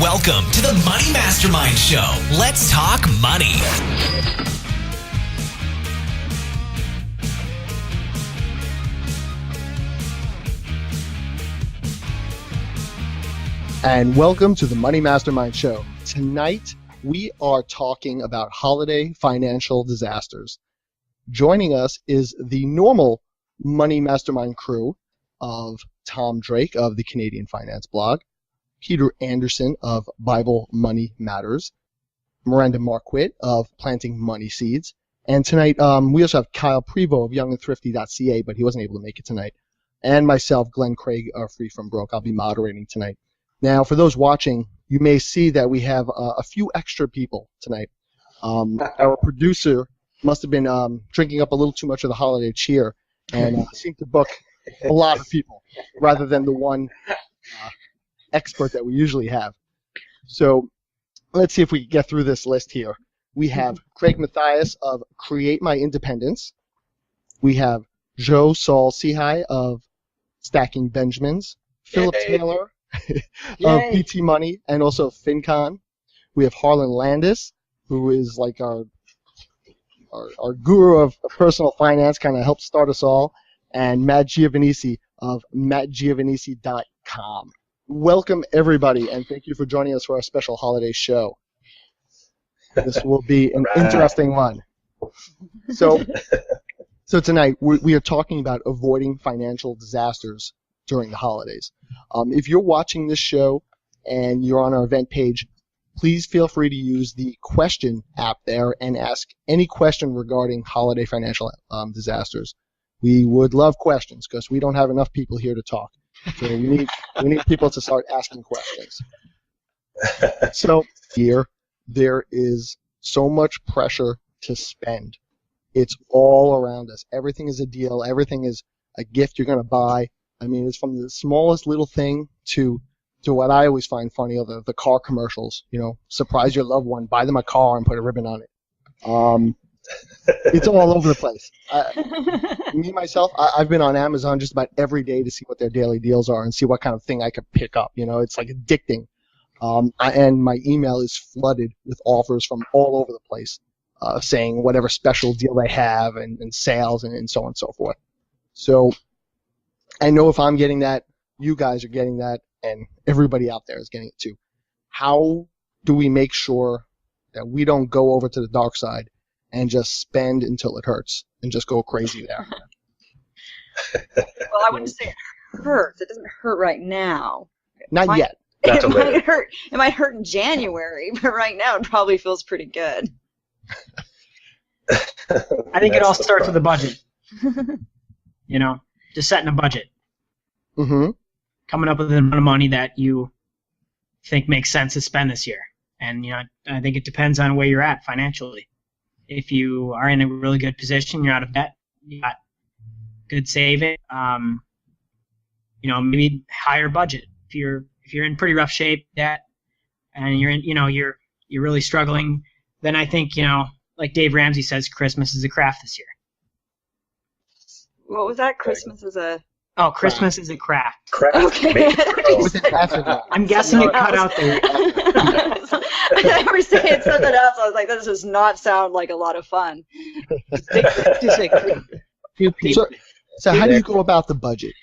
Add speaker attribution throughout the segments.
Speaker 1: Welcome to the Money Mastermind Show. Let's talk money.
Speaker 2: And welcome to the Money Mastermind Show. Tonight, we are talking about holiday financial disasters. Joining us is the normal Money Mastermind crew of Tom Drake of the Canadian Finance Blog, Peter Anderson of Bible Money Matters, Miranda Marquette of Planting Money Seeds, and tonight we also have Kyle Prevost of youngandthrifty.ca, but he wasn't able to make it tonight, and myself, Glenn Craig, of Free From Broke. I'll be moderating tonight. Now, for those watching, you may see that we have a few extra people tonight. Our producer must have been drinking up a little too much of the holiday cheer and seemed to book a lot of people rather than the one expert that we usually have. So let's see if we can get through this list here. We have Craig Mathias of Create My Independence. We have Joe Saul Sehi of Stacking Benjamins. Philip Taylor of PT Money and also FinCon. We have Harlan Landis, who is like our guru of personal finance, kind of helped start us all, and Matt Giovanisi of mattgiovanisi.com. Welcome, everybody, and thank you for joining us for our special holiday show. This will be an interesting one. So tonight, we are talking about avoiding financial disasters during the holidays. If you're watching this show and you're on our event page, please feel free to use the question app there and ask any question regarding holiday financial disasters. We would love questions because we don't have enough people here to talk. So we need people to start asking questions. So here, there is so much pressure to spend. It's all around us. Everything is a deal. Everything is a gift you're going to buy. I mean, it's from the smallest little thing to what I always find funny, the car commercials. You know, surprise your loved one, buy them a car and put a ribbon on it. It's all over the place. Me, myself, I've been on Amazon just about every day to see what their daily deals are and see what kind of thing I could pick up. You know, it's like addicting. And my email is flooded with offers from all over the place, saying whatever special deal they have and sales and so on and so forth. So I know if I'm getting that, you guys are getting that, and everybody out there is getting it too. How do we make sure that we don't go over to the dark side and just spend until it hurts and just go crazy there?
Speaker 3: Well, I wouldn't say it hurts. It doesn't hurt right now.
Speaker 2: Not yet.
Speaker 3: It might hurt. It might hurt in January, but right now it probably feels pretty good.
Speaker 4: I think it all starts with a budget. You know, just setting a budget.
Speaker 2: Mm-hmm.
Speaker 4: Coming up with an amount of money that you think makes sense to spend this year. And, you know, I think it depends on where you're at financially. If you are in a really good position, you're out of debt, you got good saving, you know, maybe higher budget. If you're in pretty rough shape, debt, and you're really struggling, then I think, you know, like Dave Ramsey says, Christmas is a craft this year.
Speaker 3: What was that? Christmas is a...
Speaker 4: Oh, Christmas is a craft.
Speaker 3: Okay.
Speaker 4: I'm guessing it cut out there.
Speaker 3: I were saying something else. I was like, this does not sound like a lot of fun.
Speaker 2: So how do you go about the budget?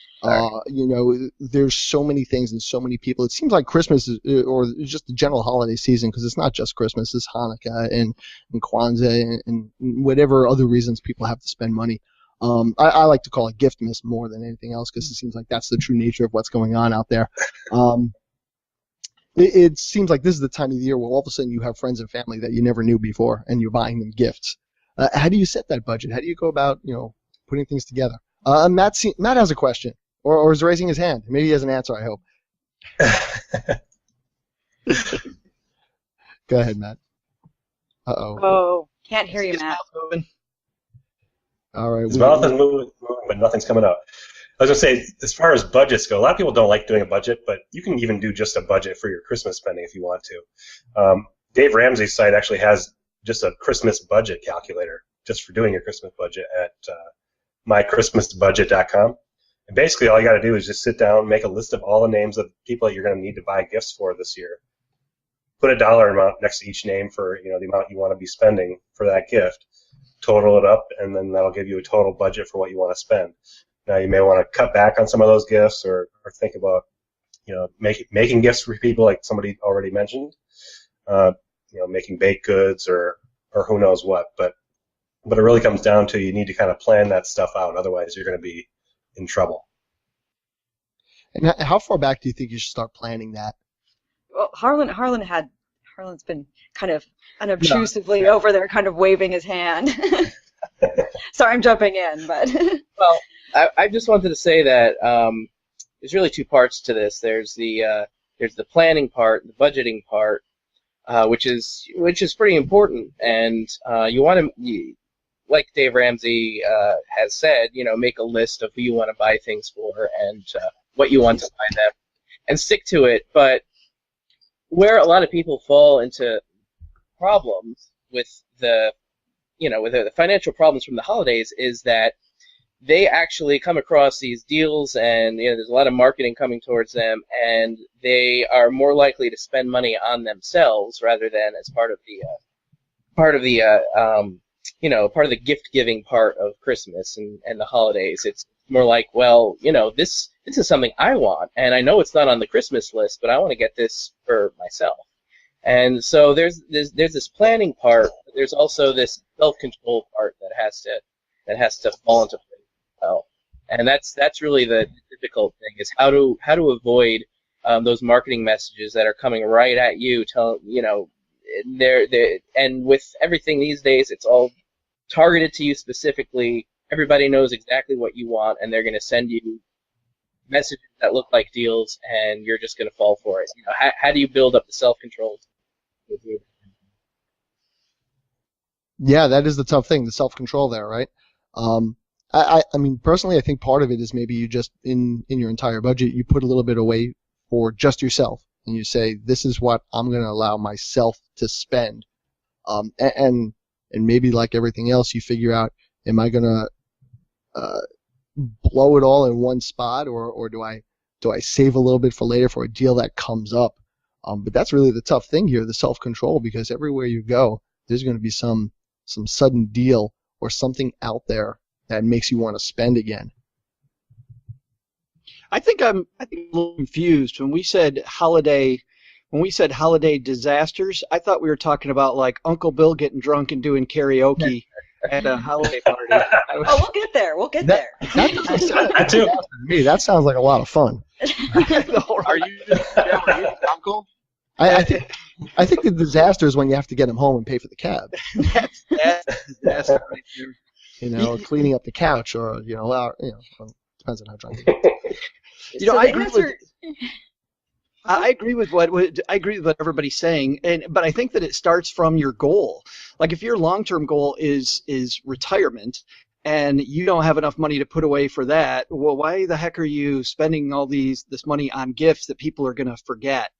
Speaker 2: You know, there's so many things and so many people. It seems like Christmas or just the general holiday season, because it's not just Christmas, it's Hanukkah and Kwanzaa and whatever other reasons people have to spend money. I like to call it gift miss more than anything else because it seems like that's the true nature of what's going on out there. It seems like this is the time of the year where all of a sudden you have friends and family that you never knew before and you're buying them gifts. How do you set that budget? How do you go about, you know, putting things together? Matt has a question, or is raising his hand. Maybe he has an answer, I hope. Go ahead, Matt. Uh-oh.
Speaker 3: Oh, can't hear you, Matt.
Speaker 2: All right.
Speaker 5: His mouth is moving, but nothing's coming out. I was going to say, as far as budgets go, a lot of people don't like doing a budget, but you can even do just a budget for your Christmas spending if you want to. Dave Ramsey's site actually has just a Christmas budget calculator just for doing your Christmas budget at mychristmasbudget.com. And basically all you got to do is just sit down, make a list of all the names of people that you're going to need to buy gifts for this year, put a dollar amount next to each name for the amount you want to be spending for that gift. Total it up, and then that'll give you a total budget for what you want to spend. Now you may want to cut back on some of those gifts, or think about making gifts for people like somebody already mentioned. Making baked goods or who knows what. But it really comes down to you need to kind of plan that stuff out. Otherwise, you're going to be in trouble.
Speaker 2: And how far back do you think you should start planning that?
Speaker 3: Well, Harlan's been kind of unobtrusively over there, kind of waving his hand. Sorry, I'm jumping in, but
Speaker 6: well, I just wanted to say that there's really two parts to this. There's the planning part, the budgeting part, which is pretty important, and you want to, like Dave Ramsey has said, make a list of who you want to buy things for and what you want to buy them, and stick to it. But where a lot of people fall into problems with the financial problems from the holidays is that they actually come across these deals, and there's a lot of marketing coming towards them, and they are more likely to spend money on themselves rather than as part of the gift giving part of Christmas and the holidays. It's more like, well, this is something I want, and I know it's not on the Christmas list, but I want to get this for myself. And so there's this planning part. But there's also this self-control part that has to fall into place as well. And that's really the difficult thing, is how to avoid those marketing messages that are coming right at you. And with everything these days, it's all targeted to you specifically. Everybody knows exactly what you want, and they're going to send you messages that look like deals, and you're just going to fall for it. How do you build up the self-control?
Speaker 2: Yeah, that is the tough thing, the self-control there, right? I mean, personally, I think part of it is maybe you just, in your entire budget, you put a little bit away for just yourself, and you say, this is what I'm going to allow myself to spend. And maybe like everything else, you figure out, am I going to blow it all in one spot, or do I save a little bit for later for a deal that comes up? But that's really the tough thing here, the self-control, because everywhere you go, there's going to be some sudden deal or something out there that makes you want to spend again.
Speaker 7: I think I'm a little confused. When we said holiday disasters, I thought we were talking about like Uncle Bill getting drunk and doing karaoke at a holiday party.
Speaker 3: We'll get there.
Speaker 2: That too. To me, that sounds like a lot of fun.
Speaker 8: Are you uncle?
Speaker 2: I think the disaster is when you have to get him home and pay for the cab.
Speaker 7: That's the disaster right there.
Speaker 2: Cleaning up the couch, or well, depends on how drunk.
Speaker 7: I agree with what everybody's saying, but I think that it starts from your goal. Like if your long-term goal is retirement, and you don't have enough money to put away for that, well, why the heck are you spending all this money on gifts that people are going to forget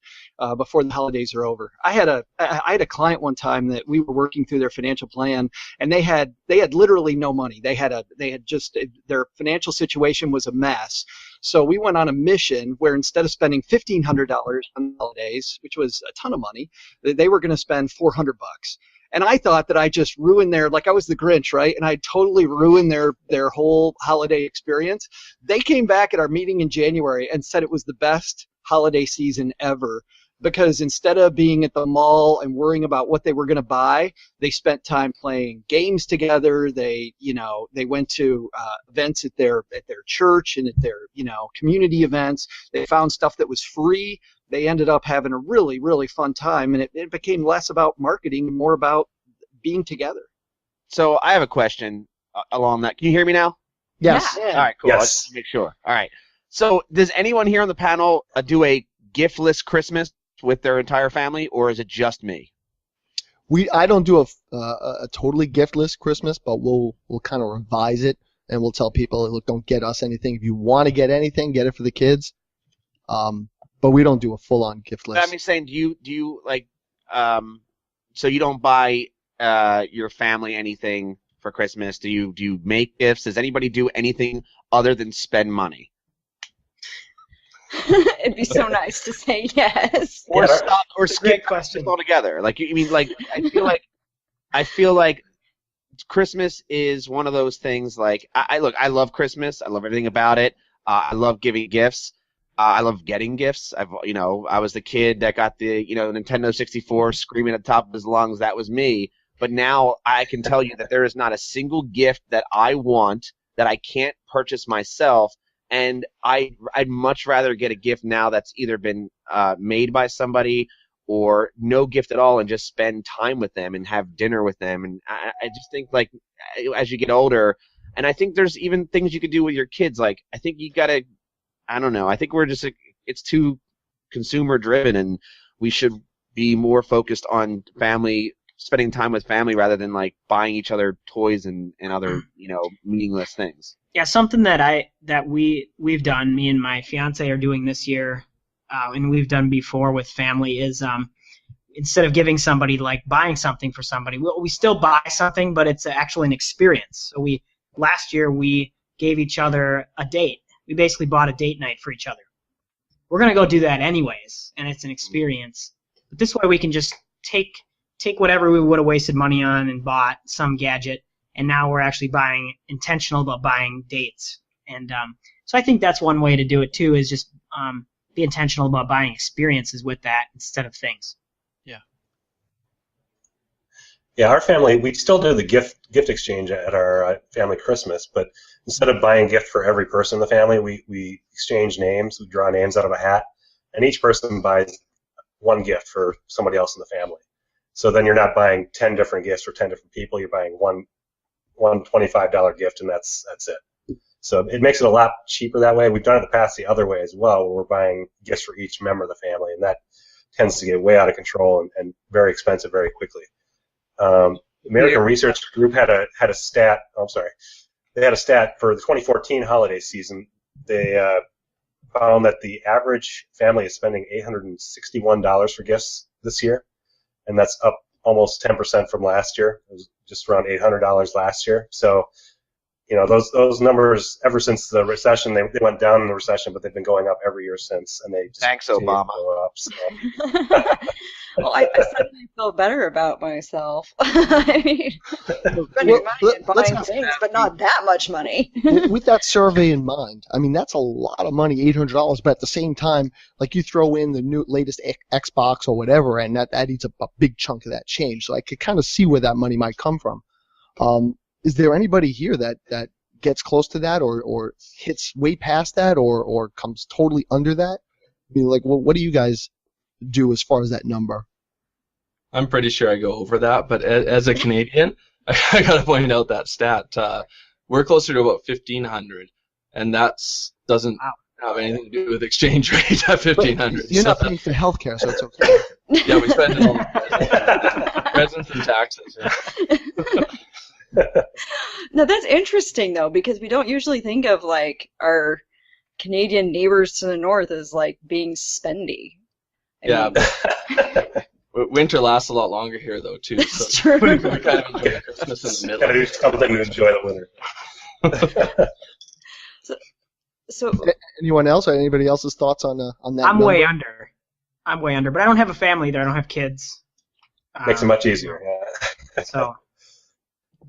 Speaker 7: before the holidays are over? I had a client one time that we were working through their financial plan, and they had literally no money. They had just their financial situation was a mess. So we went on a mission where instead of spending $1,500 on the holidays, which was a ton of money, they were going to spend $400. And I thought that I just ruined like I was the Grinch, right? And I totally ruined their whole holiday experience. They came back at our meeting in January and said it was the best holiday season ever, because instead of being at the mall and worrying about what they were going to buy, they spent time playing games together. They went to events at their church and at their community events. They found stuff that was free. They ended up having a really, really fun time, and it became less about marketing and more about being together.
Speaker 8: So I have a question along that. Can you hear me now?
Speaker 2: Yes.
Speaker 3: Yeah.
Speaker 8: All right, cool.
Speaker 5: Yes.
Speaker 8: I just want to make sure. All right. So does anyone here on the panel do a giftless Christmas with their entire family, or is it just me?
Speaker 2: I don't do a totally giftless Christmas, but we'll kind of revise it, and we'll tell people, look, don't get us anything. If you want to get anything, get it for the kids. But we don't do a full-on gift list.
Speaker 8: I'm saying, do you like, so you don't buy your family anything for Christmas? Do you make gifts? Does anybody do anything other than spend money?
Speaker 3: It'd be so nice to say yes.
Speaker 8: Or
Speaker 5: Yeah,
Speaker 8: stop or
Speaker 4: It's a great
Speaker 8: skip
Speaker 4: question.
Speaker 8: altogether. Like you mean like I feel like Christmas is one of those things. Like I love Christmas. I love everything about it. I love giving gifts. I love getting gifts. I was the kid that got the Nintendo 64 screaming at the top of his lungs. That was me. But now I can tell you that there is not a single gift that I want that I can't purchase myself. And I'd much rather get a gift now that's either been made by somebody or no gift at all and just spend time with them and have dinner with them. And I just think, like, as you get older, and I think there's even things you could do with your kids. Like, I think you got to, I don't know, I think it's too consumer driven, and we should be more focused on family, spending time with family rather than like buying each other toys and other meaningless things.
Speaker 4: Yeah, something that we've done, me and my fiance are doing this year, and we've done before with family is instead of giving somebody, like buying something for somebody, we still buy something, but it's actually an experience. So last year we gave each other a date. We basically bought a date night for each other. We're gonna go do that anyways, and it's an experience. But this way we can just take whatever we would have wasted money on and bought some gadget, and now we're actually intentional about buying dates. And so I think that's one way to do it too, is just be intentional about buying experiences with that instead of things.
Speaker 5: Yeah, our family, we still do the gift exchange at our family Christmas, but instead of buying a gift for every person in the family, we exchange names. We draw names out of a hat, and each person buys one gift for somebody else in the family. So then you're not buying 10 different gifts for 10 different people. You're buying one $25 gift, and that's it. So it makes it a lot cheaper that way. We've done it in the past the other way as well, where we're buying gifts for each member of the family, and that tends to get way out of control and very expensive very quickly. American Research Group had a stat. They had a stat for the 2014 holiday season. They found that the average family is spending $861 for gifts this year, and that's up almost 10% from last year. It was just around $800 last year. So, those numbers, ever since the recession, they went down in the recession, but they've been going up every year since, and they just
Speaker 8: Thanks,
Speaker 5: continue
Speaker 8: Obama.
Speaker 5: to go up, so.
Speaker 3: Well, I suddenly feel better about myself. I mean, spending money and buying things, but not that much money.
Speaker 2: With that survey in mind, I mean, that's a lot of money, $800, but at the same time, like you throw in the latest Xbox or whatever, and that eats up a big chunk of that change. So I could kind of see where that money might come from. Is there anybody here that gets close to that or hits way past that or comes totally under that? I mean, like, what do you guys do as far as that number?
Speaker 9: I'm pretty sure I go over that, but as a Canadian, I gotta point out that stat. We're closer to about 1,500, and that doesn't have anything to do with exchange rate at 1,500.
Speaker 2: You're not paying for healthcare, so it's okay.
Speaker 9: Yeah, we spend it on presents and taxes. Yeah.
Speaker 3: Now that's interesting though, because we don't usually think of like our Canadian neighbors to the north as like being spendy. I mean,
Speaker 9: Winter lasts a lot longer here, though, too.
Speaker 3: That's
Speaker 9: so
Speaker 3: true.
Speaker 9: we kind of enjoy Christmas in the
Speaker 5: Gotta
Speaker 9: middle.
Speaker 5: do something to enjoy the winter.
Speaker 3: So
Speaker 2: Anyone else or anybody else's thoughts on that?
Speaker 4: I'm
Speaker 2: number?
Speaker 4: way under. but I don't have a family there. I don't have kids.
Speaker 5: Makes it much easier. Yeah.
Speaker 4: So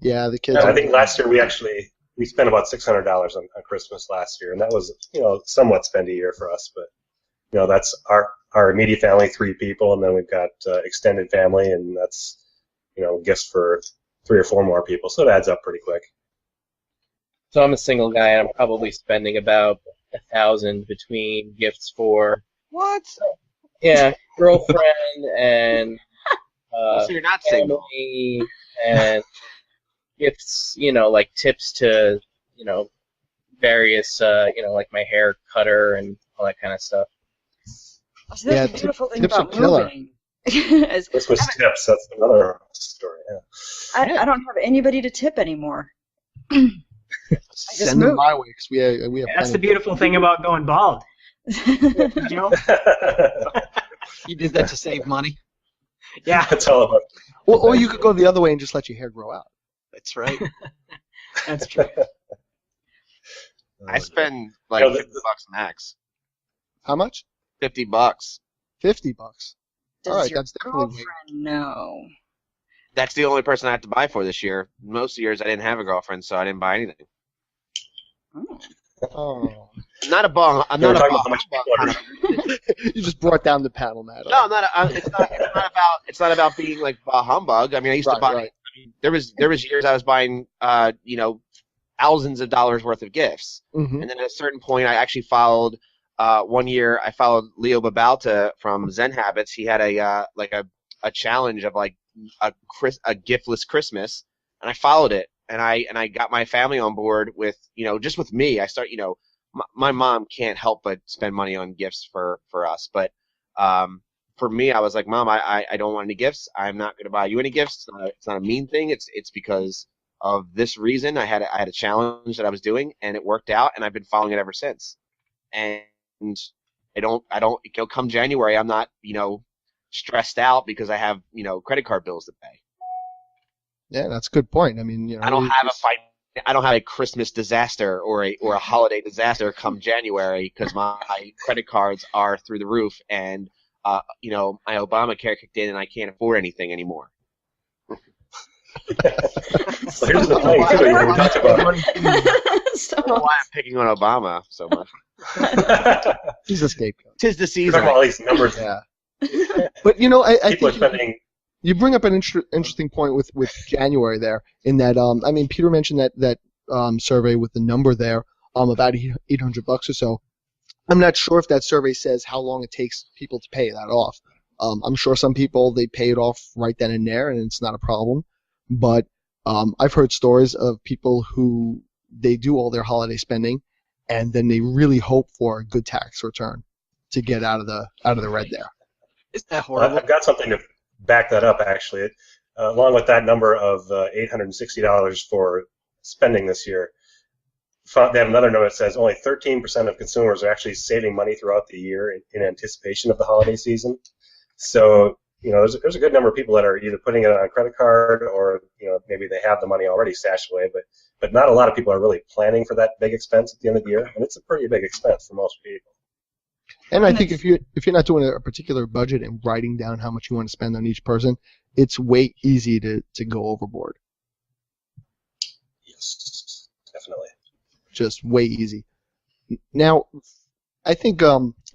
Speaker 2: Yeah, the kids.
Speaker 5: I think last year we spent about $600 on Christmas last year, and that was somewhat spendy year for us. But that's our immediate family, 3 people, and then we've got extended family, and that's gifts for 3 or 4 more people. So it adds up pretty quick.
Speaker 6: So I'm a single guy, and I'm probably spending about $1,000 between gifts for
Speaker 8: What?
Speaker 6: girlfriend and
Speaker 8: So you're not single.
Speaker 6: family and gifts, like tips to various like my hair cutter and all that kind of stuff.
Speaker 3: So that's the beautiful thing
Speaker 2: tips are
Speaker 3: about
Speaker 2: killer.
Speaker 3: moving. Is
Speaker 5: Christmas tips, that's another story. Yeah.
Speaker 3: I don't have anybody to tip anymore.
Speaker 2: Send them
Speaker 3: moved.
Speaker 2: my way because we have.
Speaker 4: that's the
Speaker 2: plenty.
Speaker 4: beautiful thing about going bald.
Speaker 7: You did that to save money.
Speaker 4: Yeah.
Speaker 5: That's all about.
Speaker 2: Or you could go the other way and just let your hair grow out.
Speaker 7: That's right.
Speaker 4: That's true.
Speaker 8: I spend like
Speaker 5: You know,
Speaker 8: $50 max.
Speaker 2: How much?
Speaker 8: $50.
Speaker 2: $50.
Speaker 3: Does
Speaker 2: All right,
Speaker 3: your
Speaker 2: that's definitely.
Speaker 3: girlfriend know?
Speaker 8: That's the only person I have to buy for this year. Most years I didn't have a girlfriend, so I didn't buy anything.
Speaker 3: Oh.
Speaker 2: Oh.
Speaker 8: I'm not a bong. I'm
Speaker 5: We were
Speaker 8: not a
Speaker 5: talking
Speaker 8: bong.
Speaker 5: about how much people are.
Speaker 2: You just brought down the panel, Matt.
Speaker 8: No, I'm not. It's not about being like bah humbug. I mean, I used to
Speaker 2: Right,
Speaker 8: buy.
Speaker 2: right.
Speaker 8: I mean, there was years I was buying, thousands of dollars worth of gifts,
Speaker 2: Mm-hmm.
Speaker 8: and then at a certain point, I actually followed. One year, I followed Leo Babalta from Zen Habits. He had a challenge of like a giftless Christmas, and I followed it, and I got my family on board with just with me. I start my mom can't help but spend money on gifts for us, but for me, I was like, Mom, I don't want any gifts. I'm not going to buy you any gifts. It's not a mean thing. It's because of this reason. I had a challenge that I was doing, and it worked out, and I've been following it ever since. And I don't come January, I'm not stressed out because I have credit card bills to pay.
Speaker 2: Yeah, that's a good point. I mean,
Speaker 8: I don't have a Christmas disaster or a holiday disaster come January because my credit cards are through the roof and my Obamacare kicked in and I can't afford anything anymore.
Speaker 5: So here's the thing too. We talked about.
Speaker 3: So,
Speaker 8: I don't know why I'm picking on Obama so much.
Speaker 2: he's a scapegoat.
Speaker 8: Tis the season.
Speaker 5: All these numbers.
Speaker 2: Yeah. But I
Speaker 5: People are
Speaker 2: think
Speaker 5: spending.
Speaker 2: you bring up an interesting point with January there. In that, I mean, Peter mentioned that survey with the number there, about $800 or so. I'm not sure if that survey says how long it takes people to pay that off. I'm sure some people they pay it off right then and there, and it's not a problem. But I've heard stories of people who they do all their holiday spending, and then they really hope for a good tax return to get out of the red there.
Speaker 7: Isn't that horrible?
Speaker 5: I've got something to back that up, actually. Along with that number of $860 for spending this year, they have another note that says only 13% of consumers are actually saving money throughout the year in anticipation of the holiday season. So, there's a good number of people that are either putting it on a credit card or, maybe they have the money already stashed away, but not a lot of people are really planning for that big expense at the end of the year, and it's a pretty big expense for most people.
Speaker 2: And I think if you're not doing a particular budget and writing down how much you want to spend on each person, it's way easy to go overboard.
Speaker 5: Yes, definitely.
Speaker 2: Just way easy. Now, I think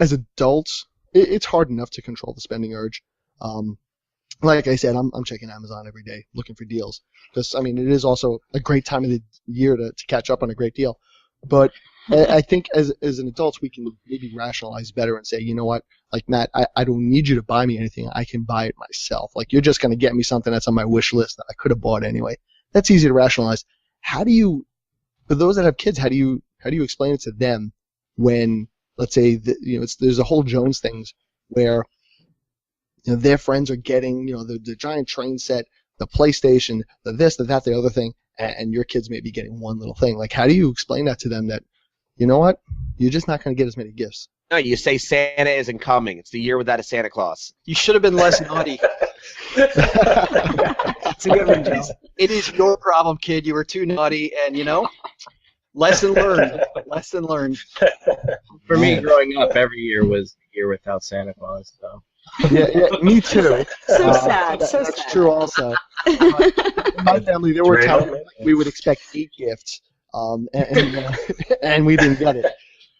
Speaker 2: as adults, it's hard enough to control the spending urge. Like I said, I'm checking Amazon every day looking for deals because, I mean, it is also a great time of the year to catch up on a great deal. But I think as an adult, we can maybe rationalize better and say, you know what, like Matt, I don't need you to buy me anything. I can buy it myself. Like you're just going to get me something that's on my wish list that I could have bought anyway. That's easy to rationalize. For those that have kids, how do you explain it to them when, let's say, there's a whole Jones things where their friends are getting the giant train set, the PlayStation, the this, the that, the other thing, and your kids may be getting one little thing. Like, how do you explain that to them that, you know what, you're just not going to get as many gifts?
Speaker 8: No, you say Santa isn't coming. It's the year without a Santa Claus.
Speaker 7: You should have been less naughty. It's a good one, Joe. It is your problem, kid. You were too naughty, and lesson learned. Lesson learned.
Speaker 6: For me, growing up, every year was the year without Santa Claus. So.
Speaker 2: Yeah, me too.
Speaker 3: So sad.
Speaker 2: That's true also. In my family, there were times we would expect 8 gifts, and we didn't get it.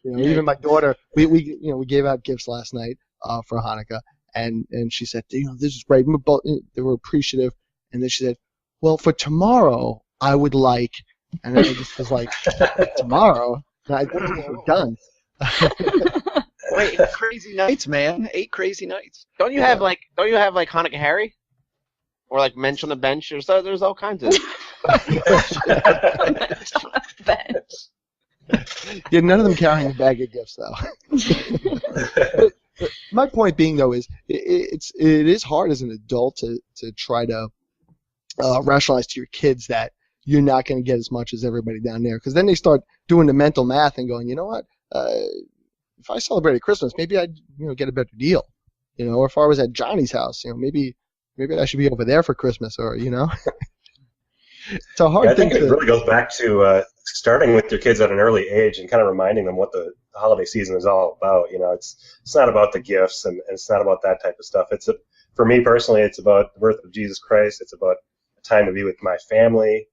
Speaker 2: Even my daughter, we gave out gifts last night for Hanukkah, and she said, this is great. They were appreciative, and then she said, well, for tomorrow, I would like, and I just was like, tomorrow? I think we're done.
Speaker 7: Wait, crazy nights, man. 8 crazy nights.
Speaker 8: Don't you have like Hanukkah Harry? Or like Mensch on the Bench? There's all kinds of
Speaker 2: Yeah, none of them carrying a bag of gifts though. But my point being though is it is hard as an adult to try to rationalize to your kids that you're not going to get as much as everybody down there, because then they start doing the mental math and going, you know what, if I celebrated Christmas, maybe I'd get a better deal, or if I was at Johnny's house, maybe I should be over there for Christmas, or it's a hard
Speaker 5: I
Speaker 2: thing
Speaker 5: think it really goes back to starting with your kids at an early age and kind of reminding them what the holiday season is all about. It's not about the gifts and it's not about that type of stuff. For me personally, it's about the birth of Jesus Christ. It's about a time to be with my family,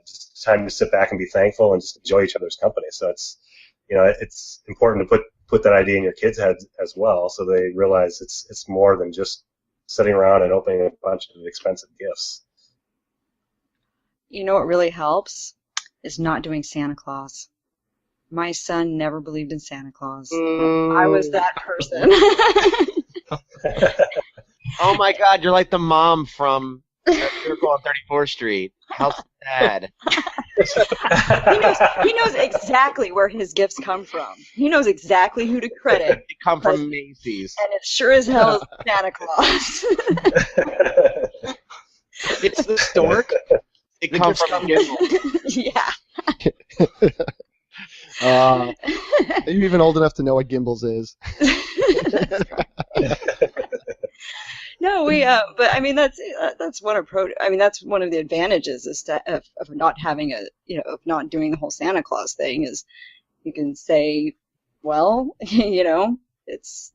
Speaker 5: just time to sit back and be thankful and just enjoy each other's company. So it's important to put that idea in your kids' heads as well, so they realize it's more than just sitting around and opening a bunch of expensive gifts.
Speaker 3: You know what really helps is not doing Santa Claus. My son never believed in Santa Claus. I was that person.
Speaker 8: Oh my God, you're like the mom from Circle on 34th Street. How sad.
Speaker 3: He knows exactly where his gifts come from. He knows exactly who to credit.
Speaker 8: They come from Macy's.
Speaker 3: And it sure as hell is Santa Claus.
Speaker 7: It's the stork.
Speaker 8: It comes from Gimbal.
Speaker 3: Yeah.
Speaker 2: Are you even old enough to know what Gimbals is?
Speaker 3: No, but I mean that's one approach. I mean that's one of the advantages of not having of not doing the whole Santa Claus thing is you can say, well, it's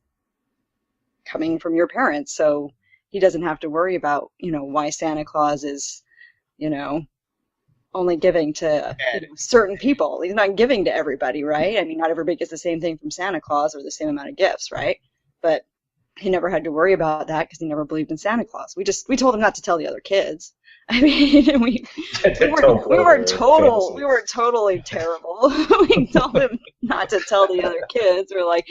Speaker 3: coming from your parents, so he doesn't have to worry about why Santa Claus is only giving to certain people. He's not giving to everybody, right? I mean, not everybody gets the same thing from Santa Claus or the same amount of gifts, right? But he never had to worry about that because he never believed in Santa Claus. We told him not to tell the other kids. I mean, we were totally terrible. We told him not to tell the other kids. We're like,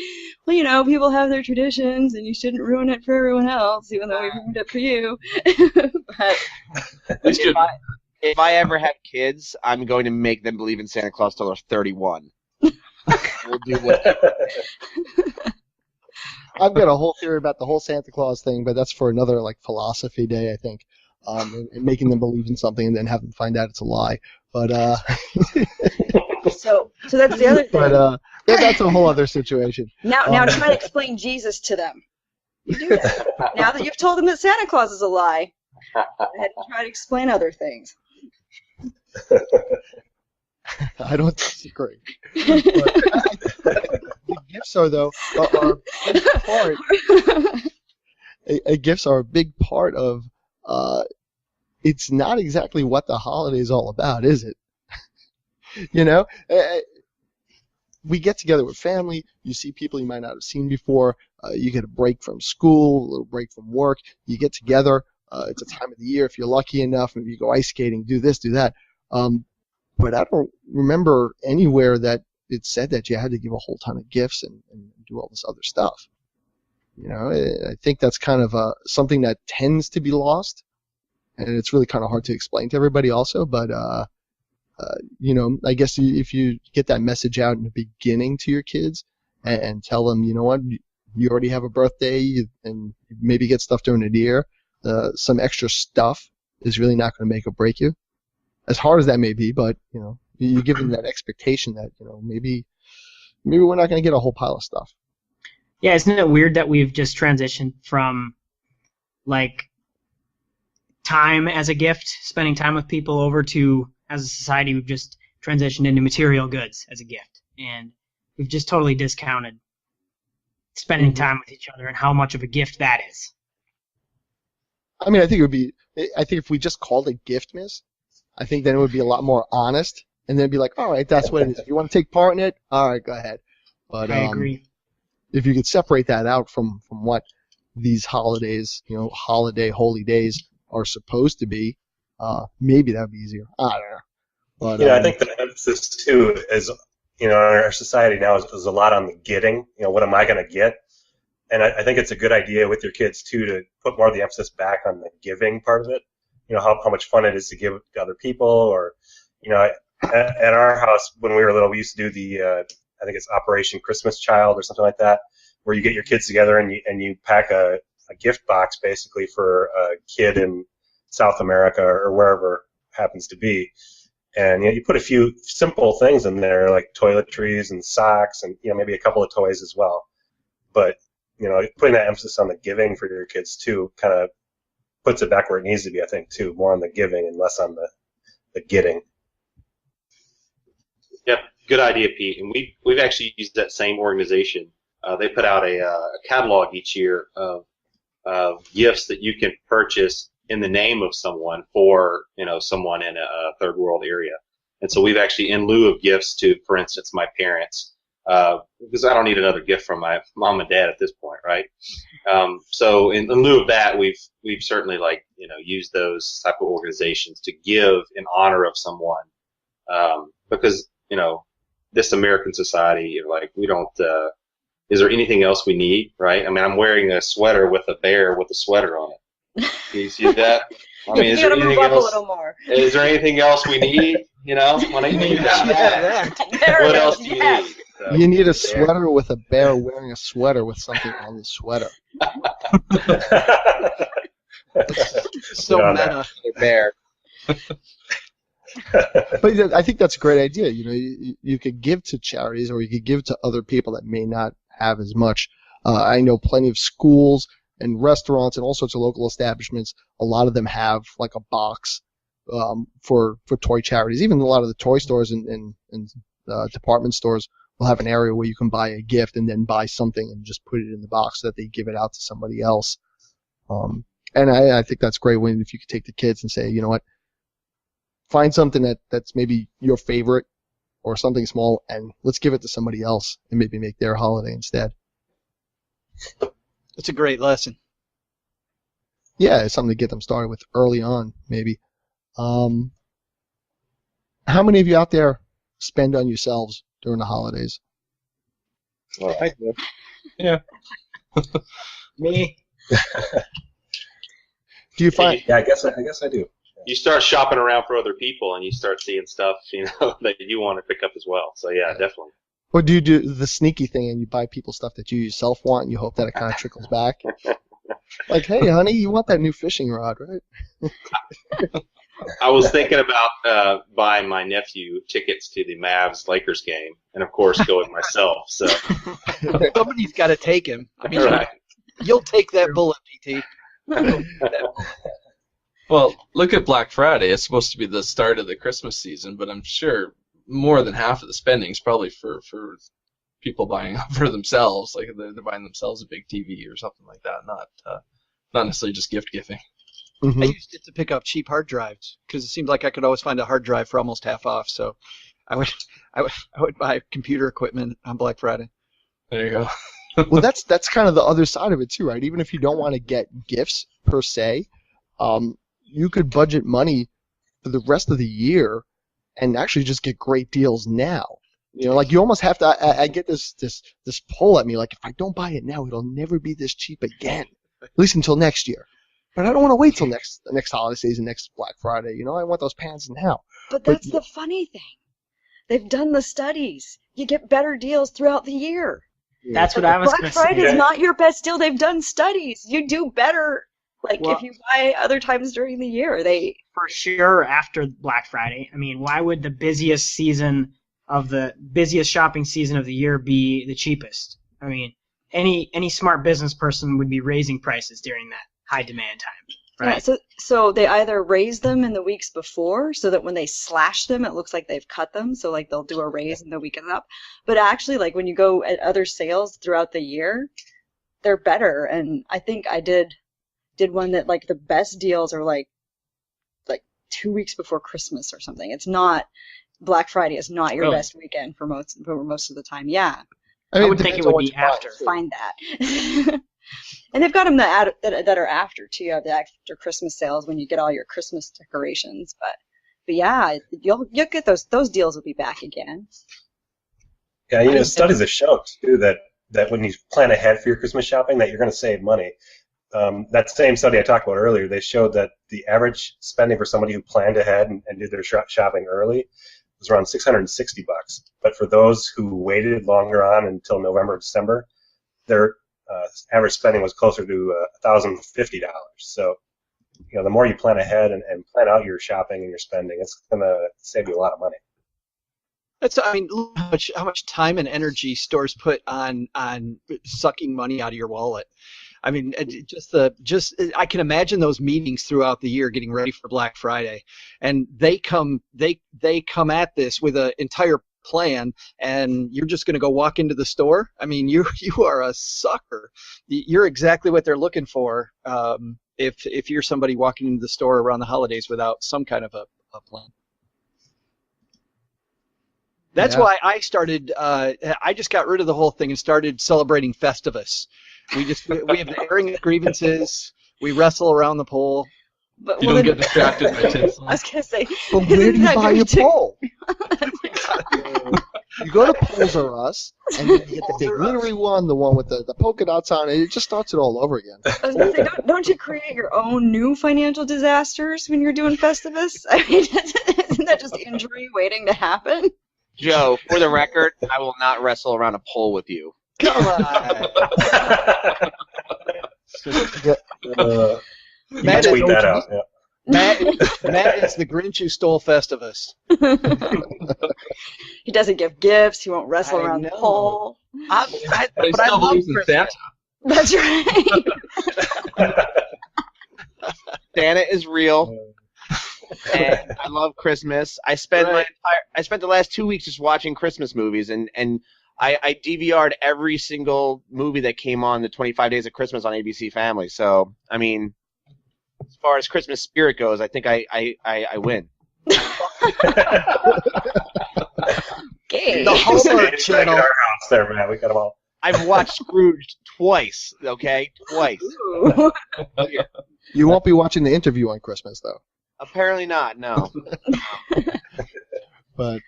Speaker 3: well, people have their traditions, and you shouldn't ruin it for everyone else, even though we ruined it for you. But
Speaker 8: if I ever have kids, I'm going to make them believe in Santa Claus till they're 31. We'll do whatever.
Speaker 2: I've got a whole theory about the whole Santa Claus thing, but that's for another philosophy day, I think. And making them believe in something and then have them find out it's a lie. But
Speaker 3: so that's the other thing.
Speaker 2: But that's a whole other situation.
Speaker 3: Now try to explain Jesus to them. You do that. Now that you've told them that Santa Claus is a lie, go ahead and try to explain other things.
Speaker 2: I don't disagree. The gifts are a big part. Gifts are a big part of. It's not exactly what the holiday is all about, is it? We get together with family. You see people you might not have seen before. You get a break from school, a little break from work. You get together. It's a time of the year if you're lucky enough. Maybe you go ice skating, do this, do that. But I don't remember anywhere that it said that you had to give a whole ton of gifts and do all this other stuff. I think that's kind of something that tends to be lost, and it's really kind of hard to explain to everybody also. But I guess if you get that message out in the beginning to your kids and tell them, you know what, you already have a birthday, and maybe get stuff during the year, some extra stuff is really not going to make or break you. As hard as that may be, but you give them that expectation that maybe we're not going to get a whole pile of stuff.
Speaker 4: Yeah, isn't it weird that we've just transitioned from time as a gift, spending time with people, over to, as a society, we've just transitioned into material goods as a gift, and we've just totally discounted spending time with each other and how much of a gift that is.
Speaker 2: I mean, I think if we just called it Giftmas, I think then it would be a lot more honest, and then be like, all right, that's what it is. If you want to take part in it, all right, go ahead. But
Speaker 4: I agree.
Speaker 2: If you could separate that out from what these holidays, holy days are supposed to be, maybe that would be easier. I don't know. But,
Speaker 5: I think the emphasis too is, in our society now is a lot on the getting. What am I going to get? And I think it's a good idea with your kids too to put more of the emphasis back on the giving part of it. How much fun it is to give to other people, or at our house when we were little, we used to do the I think it's Operation Christmas Child or something like that, where you get your kids together and you pack a gift box basically for a kid in South America or wherever it happens to be, and you put a few simple things in there like toiletries and socks and maybe a couple of toys as well, but putting that emphasis on the giving for your kids too kind of puts it back where it needs to be, I think, too, more on the giving and less on the getting.
Speaker 10: Yep, good idea, Pete. And we've actually used that same organization. They put out a catalog each year of gifts that you can purchase in the name of someone for someone in a third world area. And so we've actually, in lieu of gifts to, for instance, my parents, because I don't need another gift from my mom and dad at this point, right? So in lieu of that, we've certainly used those type of organizations to give in honor of someone, because this American society, we don't. Is there anything else we need, right? I mean, I'm wearing a sweater with a bear with a sweater on it. Do you see that? I mean,
Speaker 3: you gotta move up a little more.
Speaker 10: Is there anything else we need? When I need that. What else do you need? So,
Speaker 2: you need a sweater with a bear wearing a sweater with something on the sweater.
Speaker 7: So meta.
Speaker 6: Bear.
Speaker 2: But I think that's a great idea. You could give to charities, or you could give to other people that may not have as much. I know plenty of schools and restaurants and all sorts of local establishments. A lot of them have like a box for toy charities. Even a lot of the toy stores and department stores will have an area where you can buy a gift and then buy something and just put it in the box so that they give it out to somebody else. And I think that's great if you could take the kids and say, you know what, find something that's maybe your favorite or something small, and let's give it to somebody else and maybe make their holiday instead.
Speaker 7: It's a great lesson.
Speaker 2: Yeah, it's something to get them started with early on, maybe. How many of you out there spend on yourselves during the holidays?
Speaker 6: Well, I do.
Speaker 4: Yeah. Me.
Speaker 2: Do you find?
Speaker 5: Yeah, I guess I do.
Speaker 10: You start shopping around for other people, and you start seeing stuff, that you want to pick up as well. So yeah, definitely.
Speaker 2: Or do you do the sneaky thing and you buy people stuff that you yourself want and you hope that it kind of trickles back? Like, hey, honey, you want that new fishing rod, right?
Speaker 10: I was thinking about buying my nephew tickets to the Mavs-Lakers game, and of course going myself. So
Speaker 7: Somebody's got to take him. I mean,
Speaker 10: right.
Speaker 7: You'll take that bullet, PT.
Speaker 9: Well, look at Black Friday. It's supposed to be the start of the Christmas season, but I'm sure more than half of the spending is probably for people buying for themselves. Like they're buying themselves a big TV or something like that, not necessarily just gift giving.
Speaker 2: Mm-hmm.
Speaker 7: I used it to pick up cheap hard drives because it seemed like I could always find a hard drive for almost half off. So I would buy computer equipment on Black Friday.
Speaker 9: There you go.
Speaker 2: Well, that's kind of the other side of it too, right? Even if you don't want to get gifts per se, you could budget money for the rest of the year and actually just get great deals now. Like you almost have to. I get this pull at me, like if I don't buy it now, it'll never be this cheap again, at least until next year. But I don't want to wait till the next holiday season, next Black Friday. I want those pants now.
Speaker 3: But that's the funny thing. They've done the studies. You get better deals throughout the year.
Speaker 4: That's what I was going to say.
Speaker 3: Black Friday is not your best deal. They've done studies. You do better, if you buy other times during the year.
Speaker 4: For sure after Black Friday. I mean, why would the busiest shopping season of the year be the cheapest? I mean, any smart business person would be raising prices during that high demand time, right?
Speaker 3: Yeah, so they either raise them in the weeks before so that when they slash them, it looks like they've cut them. So they'll do a raise in the week up. But actually, when you go at other sales throughout the year, they're better. And I think I did one that the best deals are like 2 weeks before Christmas or something. It's not Black Friday is not your best weekend for most of the time. Yeah.
Speaker 4: I would think it would be after.
Speaker 3: Find that. And they've got them that are after too. You have the after Christmas sales when you get all your Christmas decorations. But yeah, you'll get those deals will be back again.
Speaker 5: Yeah, studies have shown too that when you plan ahead for your Christmas shopping, that you're going to save money. That same study I talked about earlier, they showed that the average spending for somebody who planned ahead and did their shopping early was around $660. But for those who waited longer on until November or December, their average spending was closer to $1,050. So, the more you plan ahead and plan out your shopping and your spending, it's going to save you a lot of money.
Speaker 7: Look how much time and energy stores put on sucking money out of your wallet. I mean, I can imagine those meetings throughout the year getting ready for Black Friday, and they come at this with an entire plan, and you're just going to go walk into the store. I mean, you are a sucker. You're exactly what they're looking for. If you're somebody walking into the store around the holidays without some kind of a plan. That's why I started. I just got rid of the whole thing and started celebrating Festivus. We have the airing of grievances. We wrestle around the pole.
Speaker 3: But,
Speaker 9: You don't get distracted by tinsel.
Speaker 3: I was going to say.
Speaker 2: But where do you buy your pole? You go to Poles R Us, and you get the big glittery one, the one with the polka dots on it. It just starts it all over again.
Speaker 3: I was going to say, don't you create your own new financial disasters when you're doing Festivus? I mean, isn't that just injury waiting to happen?
Speaker 8: Joe, for the record, I will not wrestle around a pole with you.
Speaker 7: Come on.
Speaker 5: You can tweet that out. Yeah.
Speaker 7: Matt is the Grinch who stole Festivus.
Speaker 3: He doesn't give gifts. He won't wrestle
Speaker 7: I
Speaker 3: around the
Speaker 7: know.
Speaker 3: pole.
Speaker 9: But he still believes in Santa.
Speaker 3: That's right.
Speaker 8: Santa is real, and I love Christmas. I spent the last 2 weeks just watching Christmas movies, and I DVR'd every single movie that came on the 25 Days of Christmas on ABC Family. So, I mean, as far as Christmas spirit goes, I think I win.
Speaker 3: Okay.
Speaker 7: The Hallmark
Speaker 5: It's like at
Speaker 7: Channel.
Speaker 5: our house there, man. We got them all.
Speaker 8: I've watched Scrooge twice, okay? Twice.
Speaker 3: Ooh.
Speaker 2: You won't be watching the interview on Christmas, though.
Speaker 8: Apparently not, no.
Speaker 2: But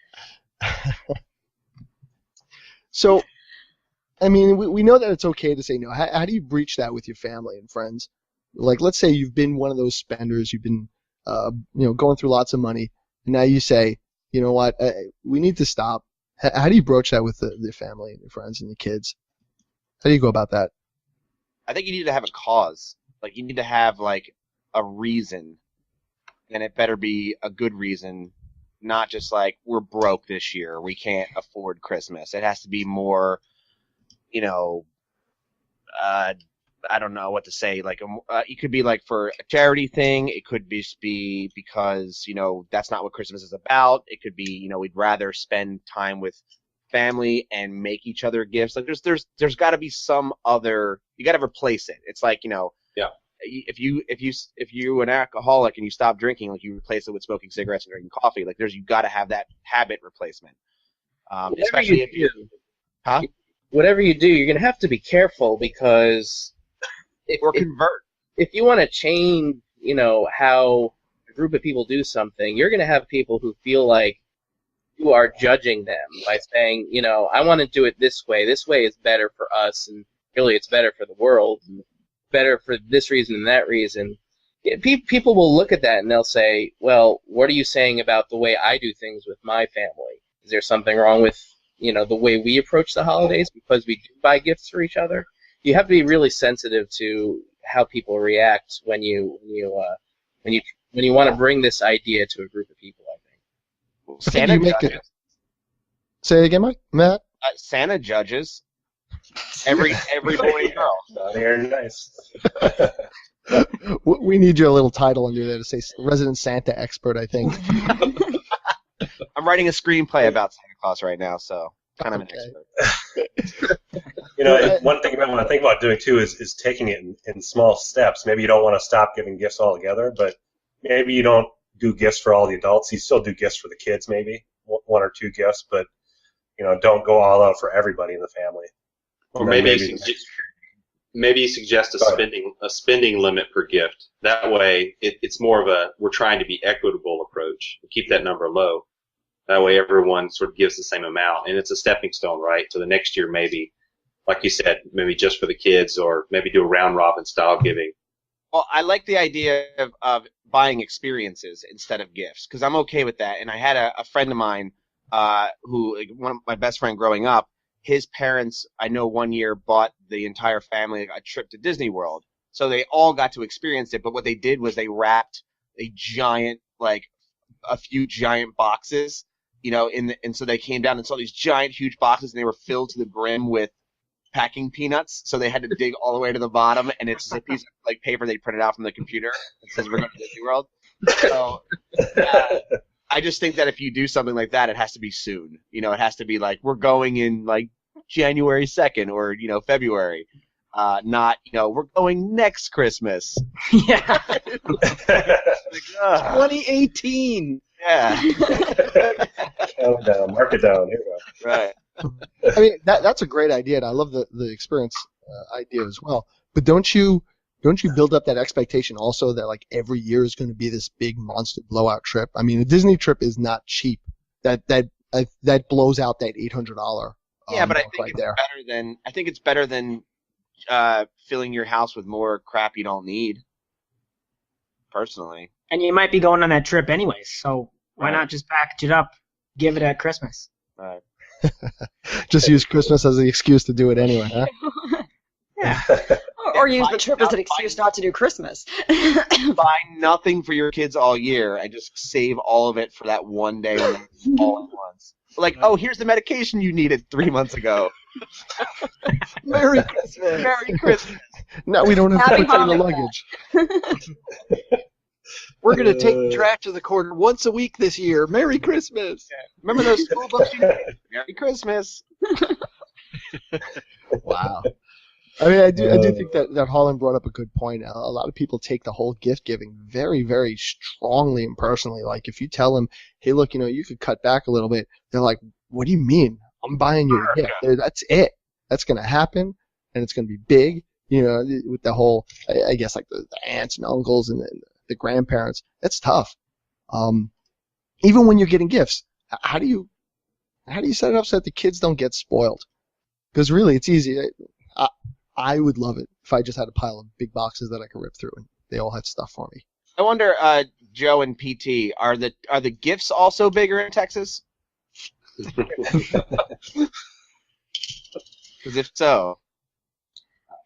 Speaker 2: so, I mean, we know that it's okay to say no. How do you breach that with your family and friends? Like, let's say you've been one of those spenders. You've been, going through lots of money, and now you say, you know what, we need to stop. How do you broach that with the family and your friends and your kids? How do you go about that?
Speaker 8: I think you need to have a cause. Like, you need to have, like, a reason. And it better be a good reason, not just like, we're broke this year, we can't afford Christmas. It has to be more, I don't know what to say. Like, it could be like for a charity thing. It could be because, that's not what Christmas is about. It could be, we'd rather spend time with family and make each other gifts. Like, there's got to be some other. You got to replace it. It's like,
Speaker 5: Yeah.
Speaker 8: If you're an alcoholic and you stop drinking, like, you replace it with smoking cigarettes and drinking coffee. Like, you got to have that habit replacement. Especially if you do.
Speaker 6: Whatever you do, you're going to have to be careful because
Speaker 8: convert.
Speaker 6: If you want to change, how a group of people do something, you're going to have people who feel like you are judging them by saying, I want to do it this way. This way is better for us, and really it's better for the world, and better for this reason and that reason. People will look at that and they'll say, well, what are you saying about the way I do things with my family? Is there something wrong with, the way we approach the holidays because we do buy gifts for each other? You have to be really sensitive to how people react when you want to bring this idea to a group of people, I think.
Speaker 8: Santa judges.
Speaker 2: Say it again, Matt?
Speaker 8: Santa judges every boy and girl.
Speaker 5: They're nice.
Speaker 2: We need your little title under there to say resident Santa expert, I think.
Speaker 8: I'm writing a screenplay about Santa Claus right now, so kind of an expert.
Speaker 5: One thing I want to think about doing too is taking it in small steps. Maybe you don't want to stop giving gifts altogether, but maybe you don't do gifts for all the adults. You still do gifts for the kids, maybe one or two gifts, but don't go all out for everybody in the family.
Speaker 10: Or maybe you suggest a spending limit per gift. That way, it's more of we're trying to be equitable approach. Keep that number low. That way, everyone sort of gives the same amount, and it's a stepping stone, right? So the next year, maybe, like you said, maybe just for the kids, or maybe do a round robin style giving.
Speaker 8: Well, I like the idea of buying experiences instead of gifts, because I'm okay with that. And I had a friend of mine who, one of my best friend growing up, his parents, I know, one year bought the entire family a trip to Disney World. So they all got to experience it, but what they did was they wrapped a few giant boxes, and so they came down and saw these giant, huge boxes, and they were filled to the brim with packing peanuts, so they had to dig all the way to the bottom, and it's just a piece of paper they printed out from the computer that says we're going to Disney World. So I just think that if you do something like that, it has to be soon. You know, it has to be like we're going in like January 2nd or February. Not we're going next Christmas.
Speaker 4: Yeah.
Speaker 8: Like,
Speaker 7: 2018.
Speaker 8: yeah.
Speaker 5: Count down, mark it down. Here we go.
Speaker 8: Right.
Speaker 2: I mean, that's a great idea, and I love the experience idea as well. But don't you build up that expectation also that like every year is going to be this big monster blowout trip? I mean, a Disney trip is not cheap. That blows out that $800.
Speaker 8: Yeah, but I think
Speaker 2: right
Speaker 8: it's
Speaker 2: there.
Speaker 8: better than filling your house with more crap you don't need. Personally.
Speaker 4: And you might be going on that trip anyways, so why not just package it up, give it at Christmas?
Speaker 8: Right.
Speaker 2: Just use Christmas as the excuse to do it anyway, huh?
Speaker 4: Yeah.
Speaker 3: Or use the trip as an excuse not to do Christmas.
Speaker 8: Buy nothing for your kids all year and just save all of it for that one day when it's all at once. Like, oh, here's the medication you needed 3 months ago.
Speaker 7: Merry Christmas.
Speaker 8: Merry Christmas.
Speaker 2: No, we don't have
Speaker 3: Happy
Speaker 2: to put in the
Speaker 3: Hanukkah.
Speaker 2: luggage.
Speaker 7: We're going to take the trash to the corner once a week this year. Merry Christmas.
Speaker 8: Remember those school books you needed? Merry Christmas.
Speaker 2: Wow. I mean, I do think that Holland brought up a good point. A lot of people take the whole gift giving very, very strongly and personally. Like if you tell them, hey, look, you could cut back a little bit, they're like, what do you mean? I'm buying you a gift. That's it. That's going to happen, and it's going to be big. With the whole, I guess, like the aunts and uncles and the grandparents. That's tough. Even when you're getting gifts, how do you set it up so that the kids don't get spoiled? Because really, it's easy. I would love it if I just had a pile of big boxes that I could rip through and they all had stuff for me.
Speaker 8: I wonder, Joe and PT, are the gifts also bigger in Texas? Because if so,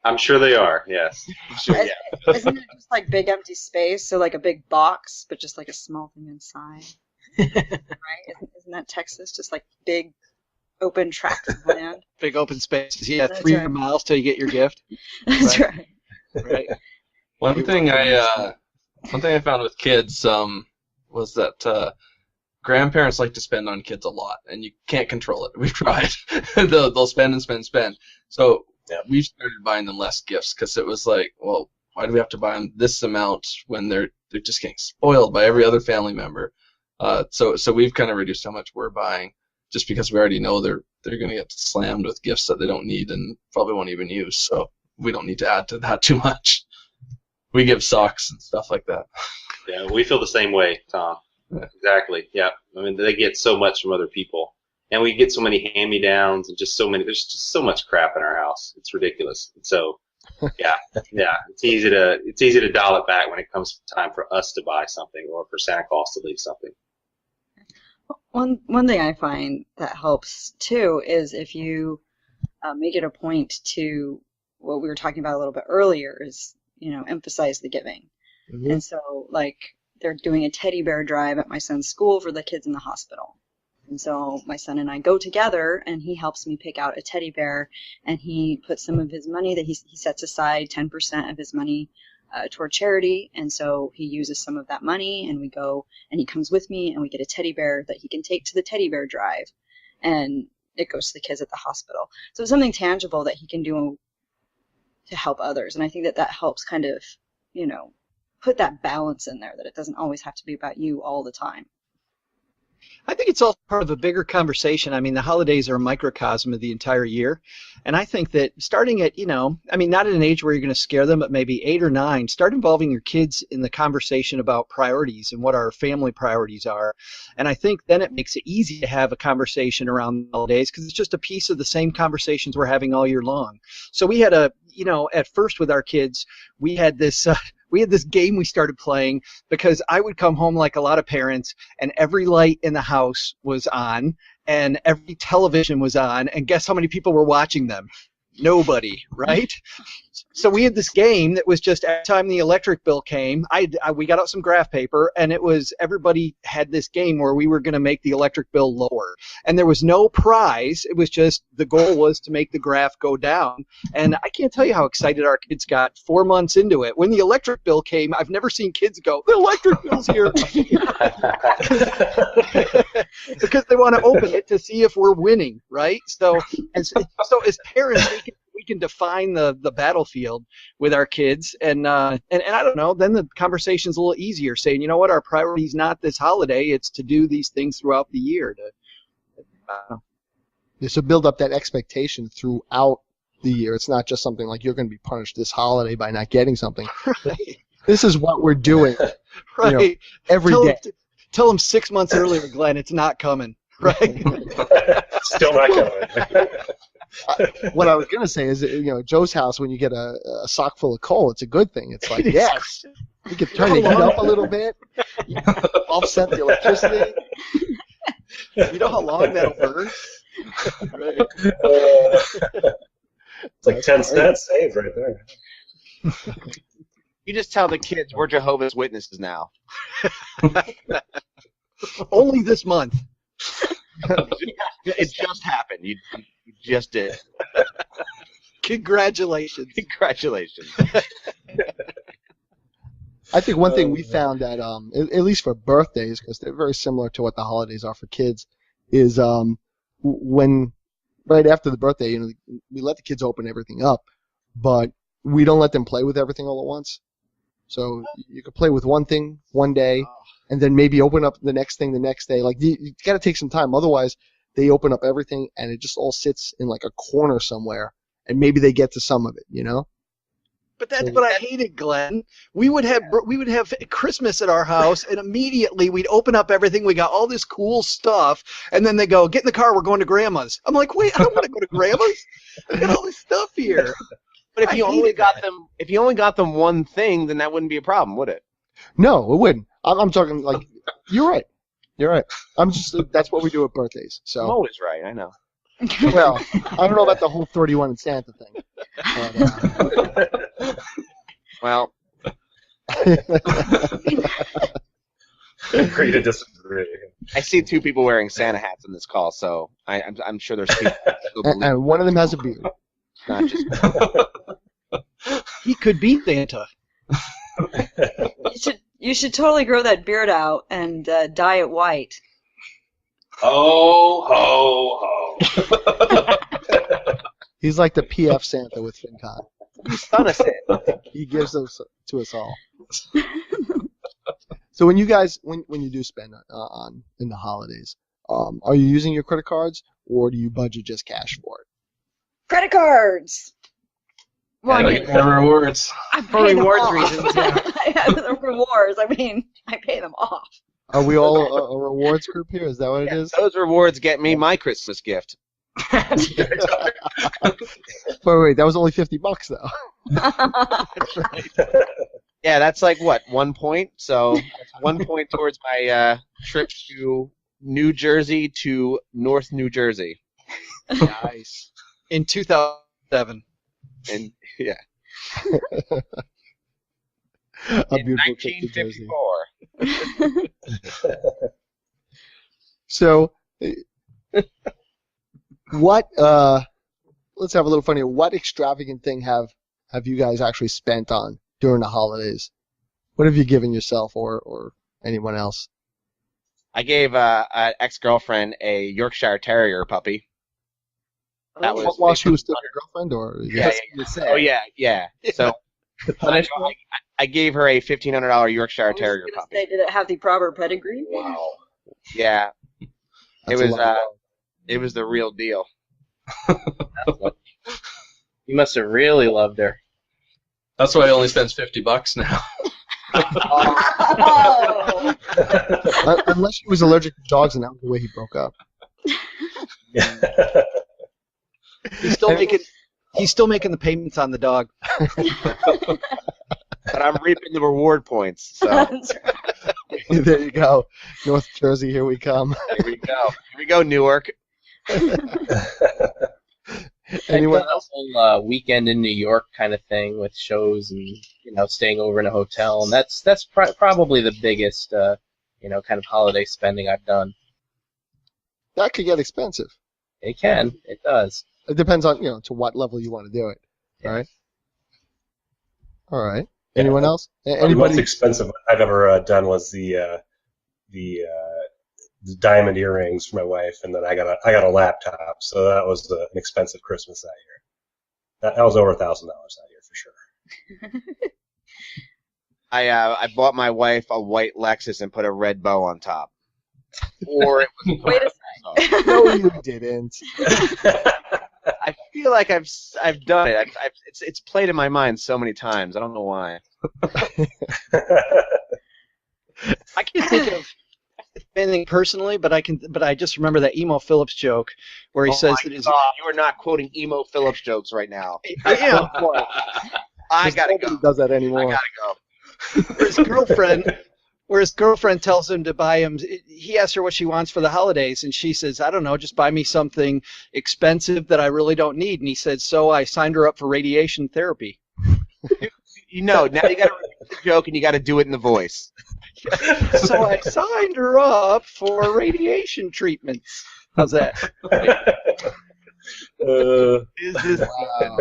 Speaker 10: I'm sure they are. Yes.
Speaker 8: sure, yeah.
Speaker 3: Isn't it just like big empty space? So like a big box, but just like a small thing inside, right? Isn't that Texas? Just like big open tracts of land.
Speaker 7: Big open spaces. Yeah,
Speaker 3: That's
Speaker 7: 300
Speaker 3: right.
Speaker 7: miles till you get your gift.
Speaker 3: That's right.
Speaker 7: Right.
Speaker 9: One thing I found with kids was that grandparents like to spend on kids a lot, and you can't control it. We've tried. They'll spend and spend and spend. So we started buying them less gifts because it was like, well, why do we have to buy them this amount when they're just getting spoiled by every other family member? So we've kind of reduced how much we're buying, just because we already know they're going to get slammed with gifts that they don't need and probably won't even use. So we don't need to add to that too much. We give socks and stuff like that.
Speaker 10: Yeah, we feel the same way, Tom.
Speaker 9: Yeah.
Speaker 10: Exactly. Yeah. I mean, they get so much from other people, and we get so many hand-me-downs and just so many. There's just so much crap in our house. It's ridiculous. So, yeah. It's easy to dial it back when it comes time for us to buy something or for Santa Claus to leave something.
Speaker 3: One thing I find that helps too is if you make it a point to what we were talking about a little bit earlier is emphasize the giving. Mm-hmm. And so like they're doing a teddy bear drive at my son's school for the kids in the hospital. And so my son and I go together, and he helps me pick out a teddy bear, and he puts some of his money that he sets aside, 10% of his money toward charity, and so he uses some of that money, and we go, and he comes with me, and we get a teddy bear that he can take to the teddy bear drive, and it goes to the kids at the hospital. So it's something tangible that he can do to help others, and I think that helps kind of, put that balance in there, that it doesn't always have to be about you all the time.
Speaker 7: I think it's also part of a bigger conversation. I mean, the holidays are a microcosm of the entire year. And I think that starting at, not at an age where you're going to scare them, but maybe 8 or 9, start involving your kids in the conversation about priorities and what our family priorities are. And I think then it makes it easy to have a conversation around the holidays because it's just a piece of the same conversations we're having all year long. So we had at first with our kids, we had this game we started playing because I would come home like a lot of parents, and every light in the house was on and every television was on, and guess how many people were watching them? Nobody, right? So we had this game that was just every time the electric bill came, we got out some graph paper, and it was everybody had this game where we were going to make the electric bill lower. And there was no prize. It was just the goal was to make the graph go down. And I can't tell you how excited our kids got 4 months into it. When the electric bill came, I've never seen kids go, the electric bill's here. Because they want to open it to see if we're winning, right? So as parents, we can define the battlefield with our kids, and I don't know, then the conversation's a little easier, saying, you know what, our priority is not this holiday, it's to do these things throughout the year.
Speaker 2: So build up that expectation throughout the year. It's not just something like you're going to be punished this holiday by not getting something.
Speaker 7: Right.
Speaker 2: This is what we're doing,
Speaker 7: right?
Speaker 2: Every day.
Speaker 7: Tell them 6 months earlier, Glenn, it's not coming. Right?
Speaker 5: Still not coming.
Speaker 2: What I was going to say is, at Joe's house, when you get a sock full of coal, it's a good thing. It's like, yes, you can turn the heat up a little bit, offset the electricity.
Speaker 7: You know how long that'll burn?
Speaker 2: Right.
Speaker 5: It's like 10 cents saved right there.
Speaker 8: You just tell the kids we're Jehovah's Witnesses now.
Speaker 7: Only this month.
Speaker 8: It just happened. You just did.
Speaker 7: Congratulations.
Speaker 8: Congratulations.
Speaker 2: I think one thing we found that, at least for birthdays, because they're very similar to what the holidays are for kids, is when right after the birthday, we let the kids open everything up, but we don't let them play with everything all at once. So you could play with one thing one day, and then maybe open up the next thing the next day. Like, you got to take some time. Otherwise, they open up everything, and it just all sits in like a corner somewhere, and maybe they get to some of it,
Speaker 7: But that's what I hated, Glenn. We would have Christmas at our house, and immediately we'd open up everything. We got all this cool stuff, and then they go, "Get in the car. We're going to Grandma's." I'm like, "Wait, I don't want to go to Grandma's. I got all this stuff here."
Speaker 8: But if you only got them one thing, then that wouldn't be a problem, would it?
Speaker 2: No, it wouldn't. I'm talking like, you're right. You're right. That's what we do at birthdays. So
Speaker 8: I'm always right. I know.
Speaker 2: Well, I don't know about the whole 31 and Santa thing. But,
Speaker 8: well,
Speaker 5: agree to disagree.
Speaker 8: I see two people wearing Santa hats in this call, so I'm sure there's people.
Speaker 2: And one of them has a beard.
Speaker 8: Not just.
Speaker 7: He could be Santa.
Speaker 3: You should totally grow that beard out and dye it white.
Speaker 10: Ho, ho, ho.
Speaker 2: He's like the PF Santa with FinCon.
Speaker 8: He's son of Santa.
Speaker 2: He gives those to us all. So when you guys, when you do spend in the holidays, are you using your credit cards, or do you budget just cash for it?
Speaker 3: Credit cards. Well,
Speaker 9: I get the rewards.
Speaker 3: I
Speaker 4: For
Speaker 3: pay them
Speaker 4: rewards
Speaker 3: off.
Speaker 4: reasons, yeah.
Speaker 3: The rewards. I mean, I pay them off.
Speaker 2: Are we all a rewards group here? Is that what it is?
Speaker 8: Those rewards get me my Christmas gift.
Speaker 2: Wait, that was only $50 though.
Speaker 7: That's right.
Speaker 8: Yeah, that's like what, 1 point? So that's 1 point towards my trip to New Jersey to North New Jersey.
Speaker 7: Nice. In 2007.
Speaker 8: And yeah.
Speaker 2: A
Speaker 8: In
Speaker 2: beautiful trip to Jersey.
Speaker 8: 1954.
Speaker 2: So, what? Let's have a little fun here. What extravagant thing have you guys actually spent on during the holidays? What have you given yourself or anyone else?
Speaker 8: I gave an ex-girlfriend a Yorkshire Terrier puppy. That was
Speaker 2: While she was still your girlfriend, or
Speaker 8: yeah. Oh yeah. So I gave her a $1,500 Yorkshire Terrier puppy.
Speaker 3: Did it have the proper pedigree?
Speaker 8: Wow. Yeah.
Speaker 2: That's
Speaker 8: It was the real deal.
Speaker 6: You must have really loved her.
Speaker 9: That's why he only spends $50 now.
Speaker 3: Oh.
Speaker 2: Unless she was allergic to dogs, and that was the way he broke up.
Speaker 7: He's still making the payments on the dog.
Speaker 8: But I'm reaping the reward points. So
Speaker 2: There you go, North Jersey. Here we come.
Speaker 8: here we go. Here we go, Newark.
Speaker 2: Anyone
Speaker 6: I've done
Speaker 2: else?
Speaker 6: a whole weekend in New York kind of thing with shows and staying over in a hotel, and that's probably the biggest kind of holiday spending I've done.
Speaker 2: That could get expensive.
Speaker 6: It can, it does.
Speaker 2: It depends on to what level you want to do it.
Speaker 6: Yeah.
Speaker 2: All right. All right.
Speaker 5: Yeah.
Speaker 2: Anyone else?
Speaker 5: The most
Speaker 2: Anybody?
Speaker 5: expensive I've ever done was the diamond earrings for my wife, and then I got a laptop, so that was an expensive Christmas that year. That was over $1,000 that year for sure.
Speaker 8: I bought my wife a white Lexus and put a red bow on top. Or it was
Speaker 3: Wait a
Speaker 8: second.
Speaker 2: No, you didn't.
Speaker 8: I feel like I've done it. It's played in my mind so many times. I don't know why.
Speaker 7: I can't think of anything personally, but I just remember that Emo Phillips joke where he says that his
Speaker 8: God, you are not quoting Emo Phillips jokes right now.
Speaker 7: I am.
Speaker 8: I gotta
Speaker 2: Nobody
Speaker 8: go.
Speaker 2: does that
Speaker 8: I
Speaker 2: anymore.
Speaker 8: gotta go.
Speaker 7: Where his girlfriend tells him to buy him, he asks her what she wants for the holidays, and she says, I don't know, just buy me something expensive that I really don't need. And he said, so I signed her up for radiation therapy.
Speaker 8: Now you gotta repeat the joke and you gotta do it in the voice.
Speaker 7: So I signed her up for radiation treatments. How's that?
Speaker 8: Is this
Speaker 2: Wow.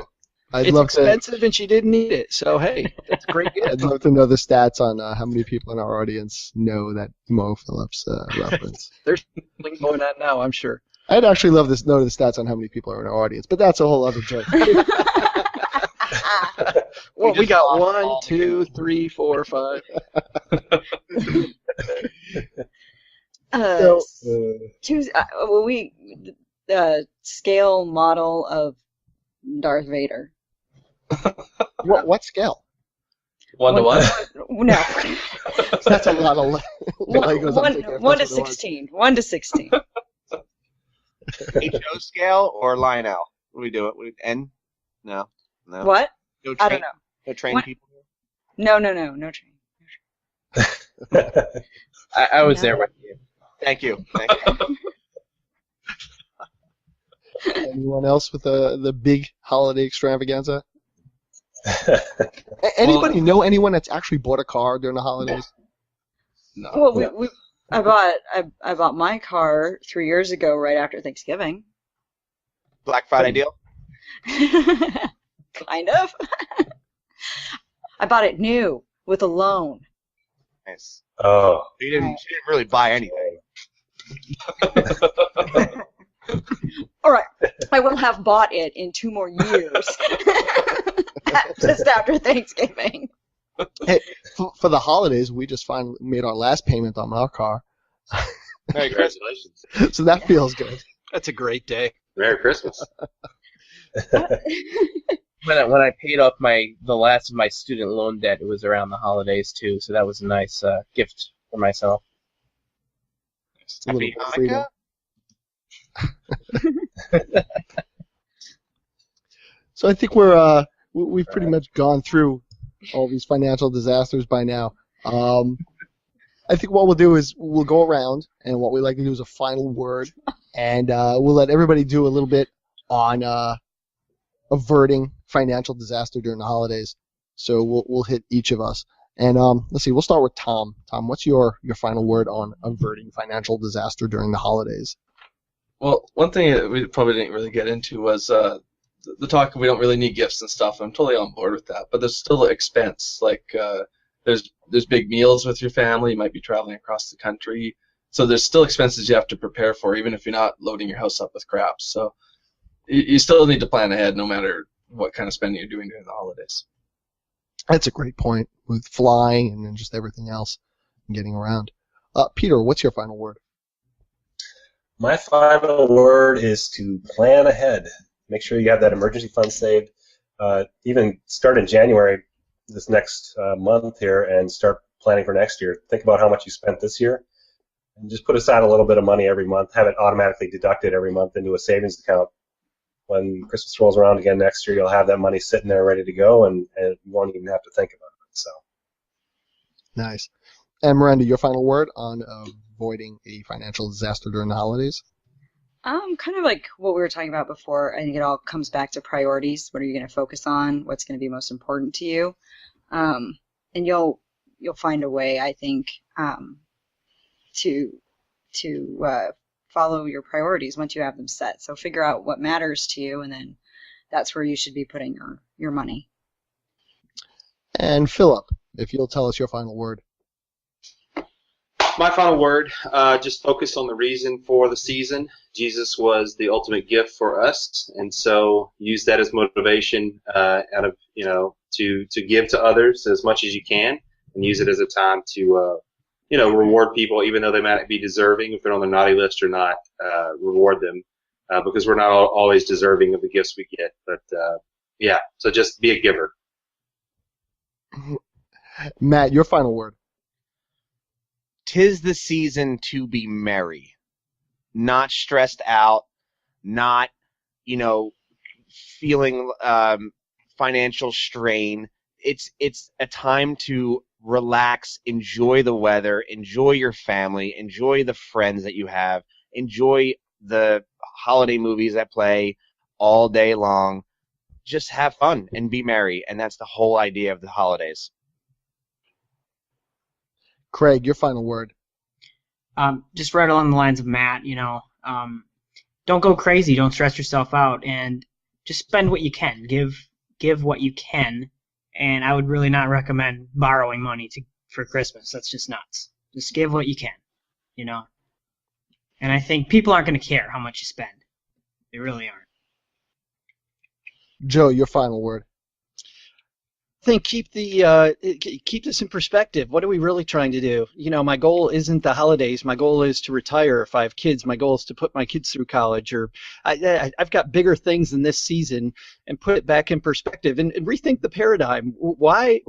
Speaker 7: It's expensive and she didn't need it. So, hey, that's a great gift.
Speaker 2: I'd love to know the stats on how many people in our audience know that Mo Phillips reference.
Speaker 7: There's something going on now, I'm sure.
Speaker 2: I'd actually love to know the stats on how many people are in our audience, but that's a whole other joke.
Speaker 7: Well, we got 1, 2, 3, 4, 5.
Speaker 3: Scale model of Darth Vader.
Speaker 2: What scale?
Speaker 9: 1 to 1.
Speaker 3: No.
Speaker 2: That's a lot of Legos. I'm thinking if
Speaker 3: One to
Speaker 2: that's what it was.
Speaker 3: 16. 1 to 16.
Speaker 8: HO scale or Lionel? What do we do? N? No.
Speaker 3: What?
Speaker 8: No
Speaker 3: I don't know.
Speaker 8: No train
Speaker 3: What?
Speaker 8: people?
Speaker 3: No train.
Speaker 6: I was there with you.
Speaker 8: Thank you.
Speaker 2: Anyone else with the big holiday extravaganza? Anybody know anyone that's actually bought a car during the holidays?
Speaker 9: No.
Speaker 3: Well, I bought my car 3 years ago, right after Thanksgiving.
Speaker 8: Black Friday deal?
Speaker 3: Kind of. I bought it new with a loan.
Speaker 8: Nice.
Speaker 5: Oh.
Speaker 8: She didn't really buy anything.
Speaker 3: All right, I will have bought it in 2 more years. Just after Thanksgiving.
Speaker 2: Hey, for the holidays, we just finally made our last payment on our car,
Speaker 8: Merry Christmas.
Speaker 10: Congratulations.
Speaker 2: so that feels good.
Speaker 7: That's a great day.
Speaker 10: Merry Christmas.
Speaker 6: When I paid off the last of my student loan debt, it was around the holidays too, so that was a nice gift for myself.
Speaker 2: A little
Speaker 8: Happy
Speaker 2: bit of freedom.
Speaker 8: Hanukkah?
Speaker 2: So I think we've pretty much gone through all these financial disasters by now. I think what we'll do is we'll go around, and what we like to do is a final word, and we'll let everybody do a little bit on averting financial disaster during the holidays. So we'll hit each of us, and let's see. We'll start with Tom. Tom, what's your final word on averting financial disaster during the holidays?
Speaker 9: Well, one thing that we probably didn't really get into was the talk of we don't really need gifts and stuff. I'm totally on board with that, but there's still expense. Like there's big meals with your family. You might be traveling across the country, so there's still expenses you have to prepare for, even if you're not loading your house up with crap. So you still need to plan ahead, no matter what kind of spending you're doing during the holidays.
Speaker 2: That's a great point with flying and then just everything else and getting around. Peter, what's your final word?
Speaker 5: My final word is to plan ahead. Make sure you have that emergency fund saved. Even start in January, this next month here, and start planning for next year. Think about how much you spent this year, and just put aside a little bit of money every month. Have it automatically deducted every month into a savings account. When Christmas rolls around again next year, you'll have that money sitting there ready to go, and you won't even have to think about it. So.
Speaker 2: Nice. And Miranda, your final word on avoiding a financial disaster during the holidays?
Speaker 3: Kind of like what we were talking about before. I think it all comes back to priorities. What are you going to focus on? What's going to be most important to you? And you'll find a way, I think, to follow your priorities once you have them set. So figure out what matters to you, and then that's where you should be putting your money.
Speaker 2: And Philip, if you'll tell us your final word.
Speaker 10: My final word, just focus on the reason for the season. Jesus was the ultimate gift for us, and so use that as motivation to give to others as much as you can, and use it as a time to reward people, even though they might not be deserving, if they're on the naughty list or not. Reward them because we're not always deserving of the gifts we get. But so just be a giver.
Speaker 2: Matt, your final word.
Speaker 8: 'Tis the season to be merry, not stressed out, not, feeling financial strain. It's a time to relax, enjoy the weather, enjoy your family, enjoy the friends that you have, enjoy the holiday movies that play all day long. Just have fun and be merry, and that's the whole idea of the holidays.
Speaker 2: Craig, your final word.
Speaker 4: Just right along the lines of Matt, don't go crazy, don't stress yourself out, and just spend what you can. Give what you can, and I would really not recommend borrowing money for Christmas. That's just nuts. Just give what you can, And I think people aren't going to care how much you spend. They really aren't.
Speaker 2: Joe, your final word.
Speaker 7: I think keep this in perspective. What are we really trying to do? My goal isn't the holidays. My goal is to retire. If I have kids, my goal is to put my kids through college. Or I've got bigger things than this season, and put it back in perspective and rethink the paradigm. Why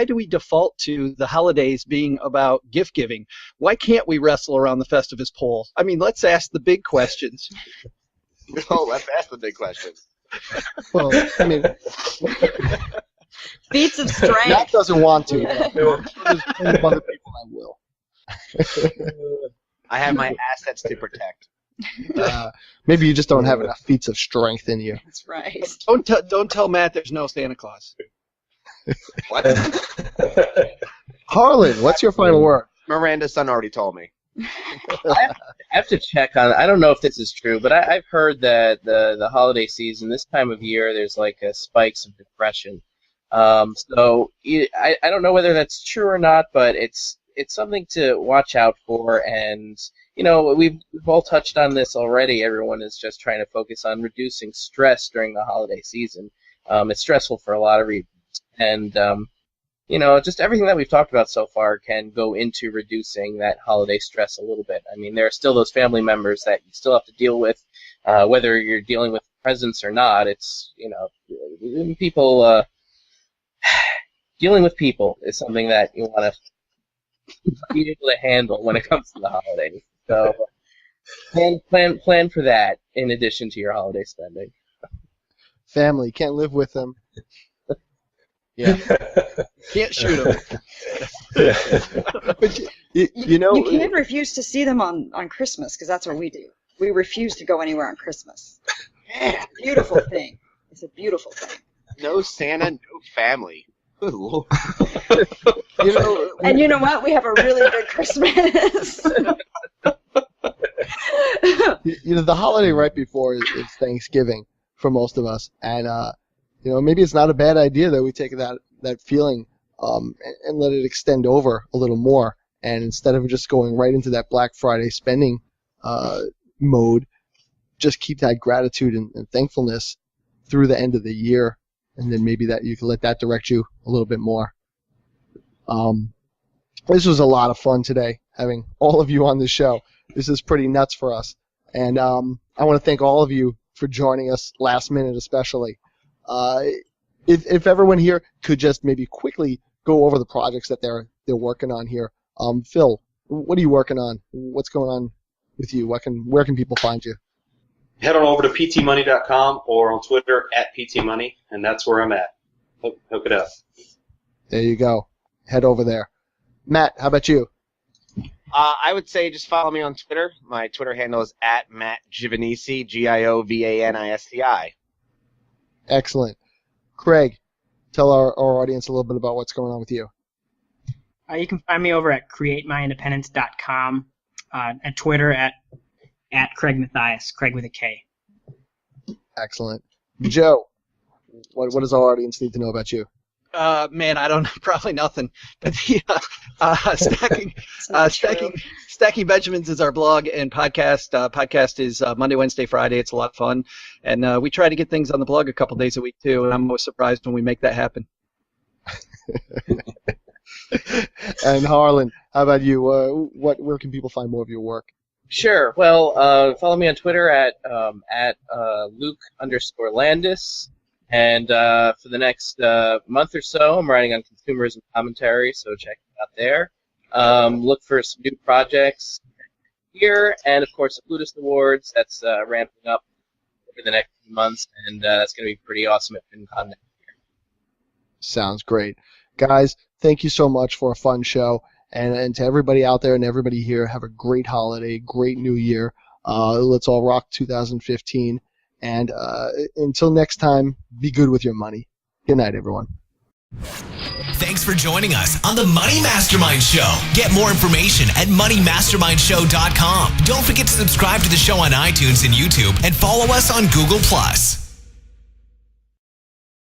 Speaker 7: do we default to the holidays being about gift giving? Why can't we wrestle around the Festivus pole? I mean, let's ask the big questions.
Speaker 8: Oh, let's ask the big questions.
Speaker 2: Well, I mean,
Speaker 3: Feats of strength.
Speaker 2: Matt doesn't want to. There's plenty of other people that will.
Speaker 8: I have my assets to protect.
Speaker 2: Maybe you just don't have enough feats of strength in you.
Speaker 3: That's right.
Speaker 7: Don't tell Matt there's no Santa Claus.
Speaker 8: What?
Speaker 2: Harlan, what's your final word?
Speaker 8: Miranda's son already told me.
Speaker 6: I have to check on. I don't know if this is true, but I've heard that the holiday season, this time of year, there's like spikes of depression. So I don't know whether that's true or not, but it's something to watch out for. And we've all touched on this already. Everyone is just trying to focus on reducing stress during the holiday season. It's stressful for a lot of reasons, and just everything that we've talked about so far can go into reducing that holiday stress a little bit. I mean, there are still those family members that you still have to deal with, whether you're dealing with presents or not. It's people. Dealing with people is something that you want to be able to handle when it comes to the holidays. So plan for that in addition to your holiday spending.
Speaker 2: Family, can't live with them.
Speaker 7: Yeah. Can't shoot them.
Speaker 2: But you
Speaker 3: can refuse to see them on Christmas, because that's what we do. We refuse to go anywhere on Christmas. Yeah, beautiful thing. It's a beautiful thing.
Speaker 8: No Santa, no family. Good Lord.
Speaker 3: And you know what? We have a really good Christmas.
Speaker 2: The holiday right before is Thanksgiving for most of us, and maybe it's not a bad idea that we take that feeling and let it extend over a little more, and instead of just going right into that Black Friday spending mode, just keep that gratitude and thankfulness through the end of the year. And then maybe that you can let that direct you a little bit more. This was a lot of fun today, having all of you on the show. This is pretty nuts for us. And I want to thank all of you for joining us last minute especially. If everyone here could just maybe quickly go over the projects that they're working on here. Phil, what are you working on? What's going on with you? Where can people find you?
Speaker 10: Head on over to ptmoney.com or on Twitter @ptmoney, and that's where I'm at. Hook it up.
Speaker 2: There you go. Head over there. Matt, how about you?
Speaker 8: I would say just follow me on Twitter. My Twitter handle is @MattGiovannici, GIOVANISCI.
Speaker 2: Excellent. Craig, tell our audience a little bit about what's going on with you.
Speaker 4: You can find me over at createmyindependence.com, at Twitter at Craig Mathias, Craig with a K.
Speaker 2: Excellent. Joe, what does our audience need to know about you?
Speaker 7: Man, I don't know, probably nothing. But the Stacking Benjamins is our blog and podcast. Podcast is Monday, Wednesday, Friday. It's a lot of fun, and we try to get things on the blog a couple days a week too. And I'm always surprised when we make that happen.
Speaker 2: And Harlan, how about you? Where can people find more of your work?
Speaker 6: Sure. Well, follow me on Twitter at Luke_Landis. And for the next month or so, I'm writing on consumerism commentary, so check it out there. Look for some new projects here, and of course the Flutist Awards. That's ramping up over the next few months, and that's going to be pretty awesome at FinCon next year.
Speaker 2: Sounds great. Guys, thank you so much for a fun show. And to everybody out there and everybody here, have a great holiday, great new year. Let's all rock 2015. And until next time, be good with your money. Good night, everyone.
Speaker 1: Thanks for joining us on the Money Mastermind Show. Get more information at moneymastermindshow.com. Don't forget to subscribe to the show on iTunes and YouTube and follow us on Google+.